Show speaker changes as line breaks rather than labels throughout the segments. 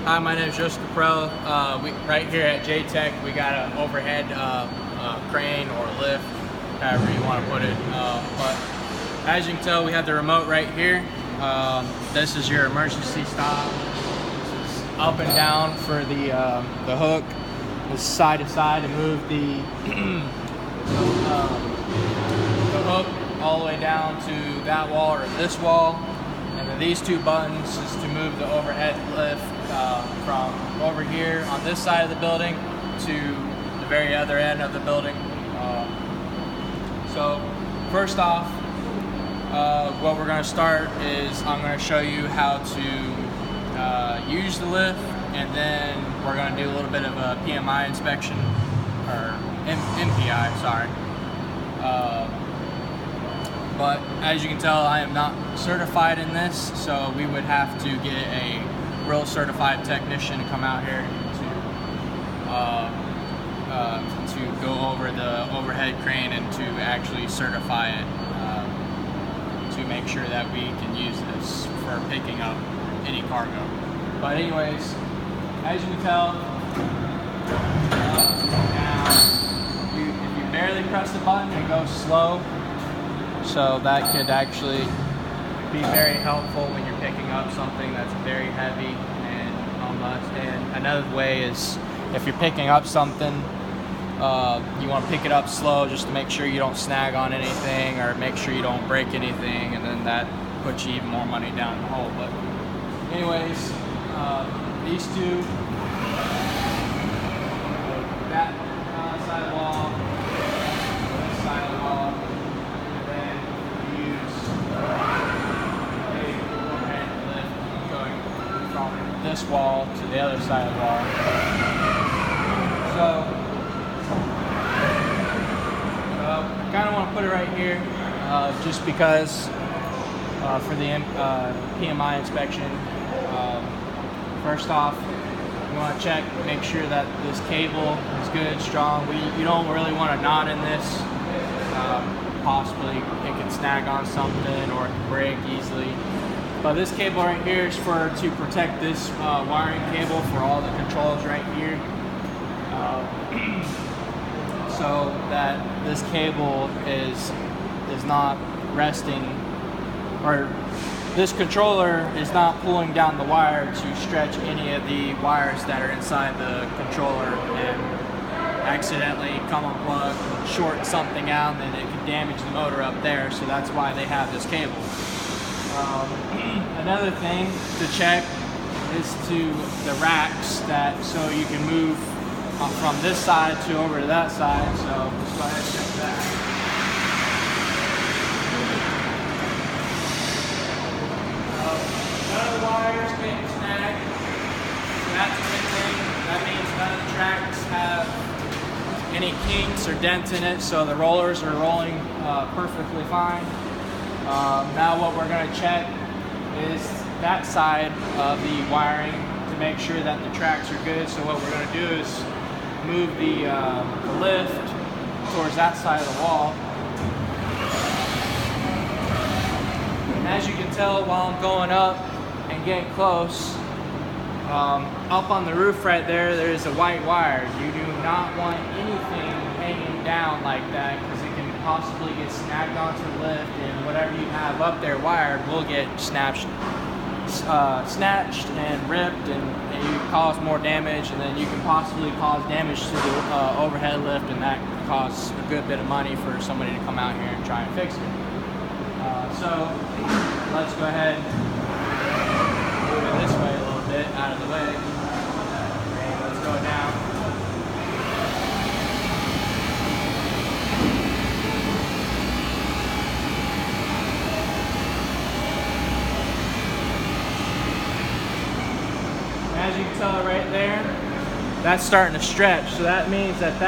Hi, my name is Joseph Caprell. Right here at Jtech, we got an overhead crane or lift, however you want to put it. But as you can tell, we have the remote right here. This is your emergency stop. This is up and down for the hook. This is side to side to move the hook all the way down to that wall or this wall. And then these two buttons is to move the overhead lift from over here on this side of the building to the very other end of the building. So first off, what we're going to start is I'm going to show you how to use the lift, and then we're going to do a little bit of a PMI inspection, or MPI, sorry. But as you can tell, I am not certified in this, so we would have to get a real certified technician to come out here to go over the overhead crane and to actually certify it to make sure that we can use this for picking up any cargo. But anyways, as you can tell, now if you barely press the button, it goes slow. So that could actually be very helpful when you're picking up something that's very heavy and almost. And another way is if you're picking up something, you want to pick it up slow just to make sure you don't snag on anything or make sure you don't break anything, and then that puts you even more money down the hole. But anyways, these two, that side of the wall, this side of the wall. This wall to the other side of the wall. So I kind of want to put it right here just because for the PMI inspection. First off, you want to check, make sure that this cable is good, strong. You don't really want a knot in this. Possibly it can snag on something or it can break easily. But this cable right here is to protect this wiring cable for all the controls right here. So that this cable is not resting, or this controller is not pulling down the wire to stretch any of the wires that are inside the controller and accidentally come unplugged, short something out, and then it can damage the motor up there. So that's why they have this cable. Another thing to check is to the racks, so you can move from this side to over to that side. So let's go ahead and check that. None of the wires getting snagged, so that's a good thing. That means none of the tracks have any kinks or dents in it, so the rollers are rolling perfectly fine. Now what we're going to check is that side of the wiring to make sure that the tracks are good. So what we're going to do is move the lift towards that side of the wall. And as you can tell while I'm going up and getting close, up on the roof right there, there's a white wire. You do not want anything hanging down like that, because it can possibly get snagged onto the lift, and whatever you have up there wired will get snatched and ripped, and you cause more damage, and then you can possibly cause damage to the overhead lift, and that costs a good bit of money for somebody to come out here and try and fix it. So let's go ahead and move it this way a little bit, out of the way, and let's go down. As you can tell right there, that's starting to stretch. So that means that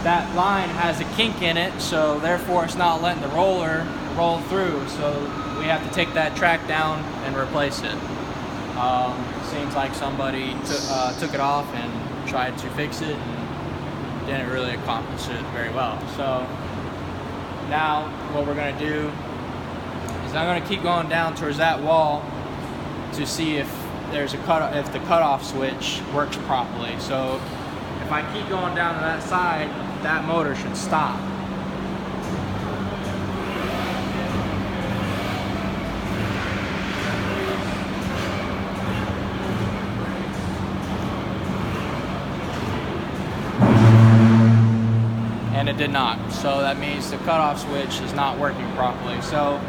that line has a kink in it, so therefore it's not letting the roller roll through. So we have to take that track down and replace it. Seems like somebody took it off and tried to fix it and didn't really accomplish it very well. So now what we're going to do is I'm going to keep going down towards that wall to see if there's a if the cutoff switch works properly. So if I keep going down to that side, that motor should stop. And it did not. So that means the cutoff switch is not working properly. So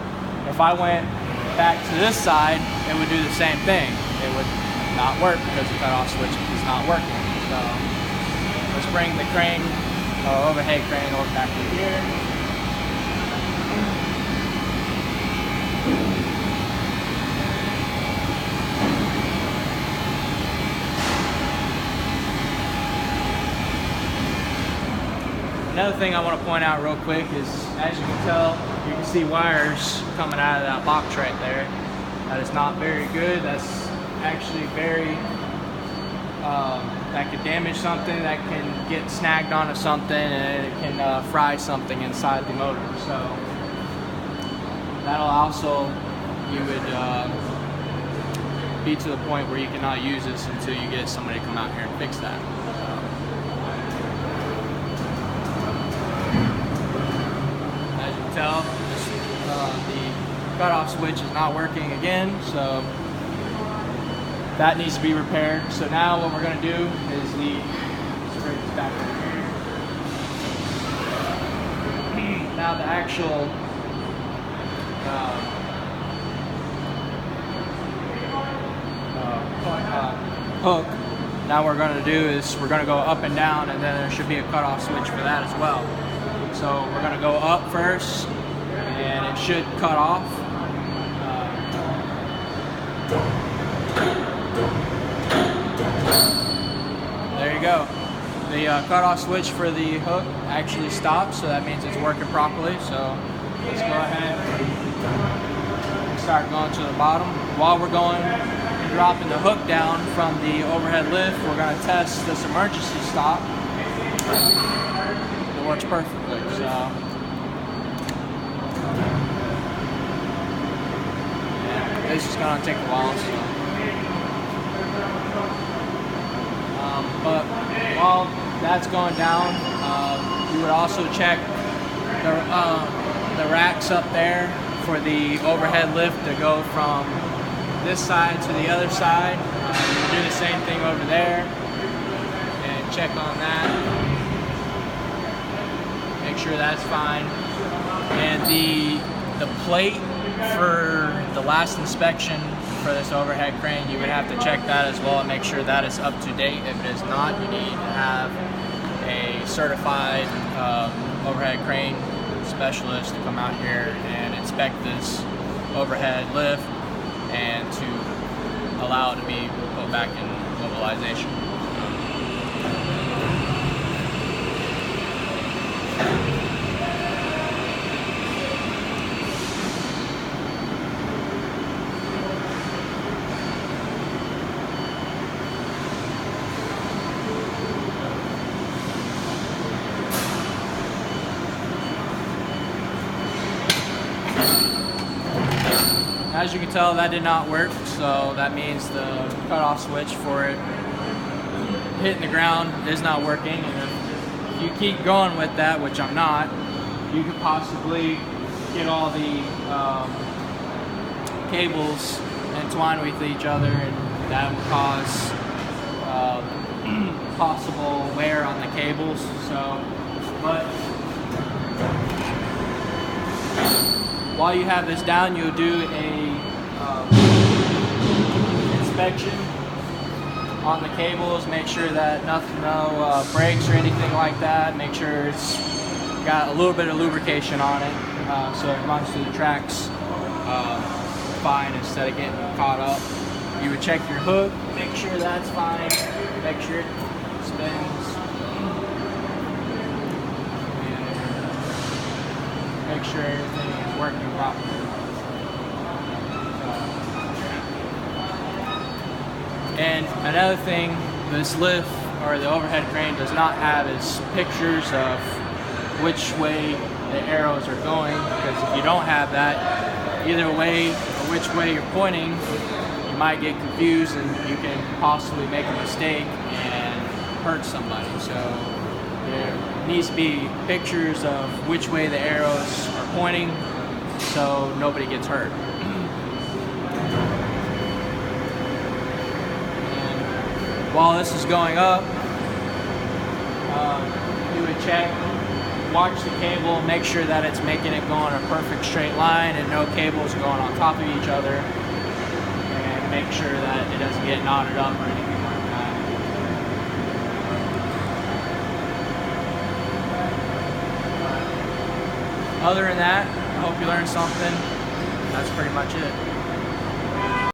if I went back to this side, it would do the same thing. It would not work because the cutoff switch is not working. So let's bring the crane, overhead crane, over back to here. Another thing I want to point out real quick is, as you can tell, you can see wires coming out of that box right there. That is not very good. That's actually very, that could damage something, that can get snagged onto something, and it can fry something inside the motor. So that'll also, you would be to the point where you cannot use this until you get somebody to come out here and fix that. Tell the cutoff switch is not working again, so that needs to be repaired. So now what we're going to do is let's bring this back over here. Now the actual hook, now what we're going to do is we're going to go up and down, and then there should be a cutoff switch for that as well. So we're going to go up first, and it should cut off. There you go. The cutoff switch for the hook actually stopped, so that means it's working properly. So let's go ahead and start going to the bottom. While we're going and dropping the hook down from the overhead lift, we're going to test this emergency stop. Works perfectly. So yeah, this is going to take a while. So. But while that's going down, you would also check the racks up there for the overhead lift to go from this side to the other side. You do the same thing over there and check on that. Make sure that's fine. And the plate for the last inspection for this overhead crane, you would have to check that as well and make sure that is up to date. If it is not, you need to have a certified overhead crane specialist to come out here and inspect this overhead lift and to allow it to be put back in mobilization. As you can tell, that did not work, so that means the cutoff switch for it hitting the ground is not working. And if you keep going with that, which I'm not, you could possibly get all the cables entwined with each other, and that would cause possible wear on the cables. So, but while you have this down, you'll do a inspection on the cables. Make sure that no brakes or anything like that. Make sure it's got a little bit of lubrication on it, so it runs through the tracks fine instead of getting caught up. You would check your hook, make sure that's fine, make sure it spins. Make sure everything is working properly. And another thing, this lift or the overhead crane does not have is pictures of which way the arrows are going, because if you don't have that, either way or which way you're pointing, you might get confused and you can possibly make a mistake and hurt somebody. So there needs to be pictures of which way the arrows are pointing so nobody gets hurt. And while this is going up, do a check, watch the cable, make sure that it's making it go on a perfect straight line and no cables going on top of each other, and make sure that it doesn't get knotted up or anything like that. Other than that, I hope you learned something. That's pretty much it.